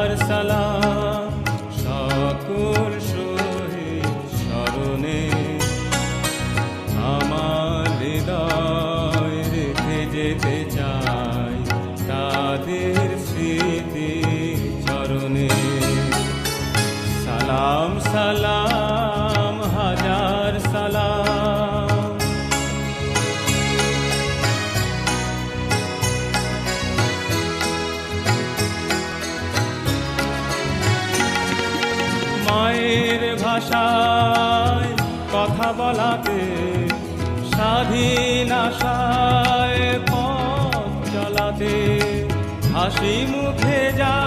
হাজার সালাম সকল শহীদ স্মরণে আমার হৃদয় রেখে যেতে চাই তাদের স্মৃতির চরণে। সালাম সালাম হাজার সালাম। মায়ের ভাষায় কথা বলাতে স্বাধীন আশায় পথ চলাতে হাসি মুখে যা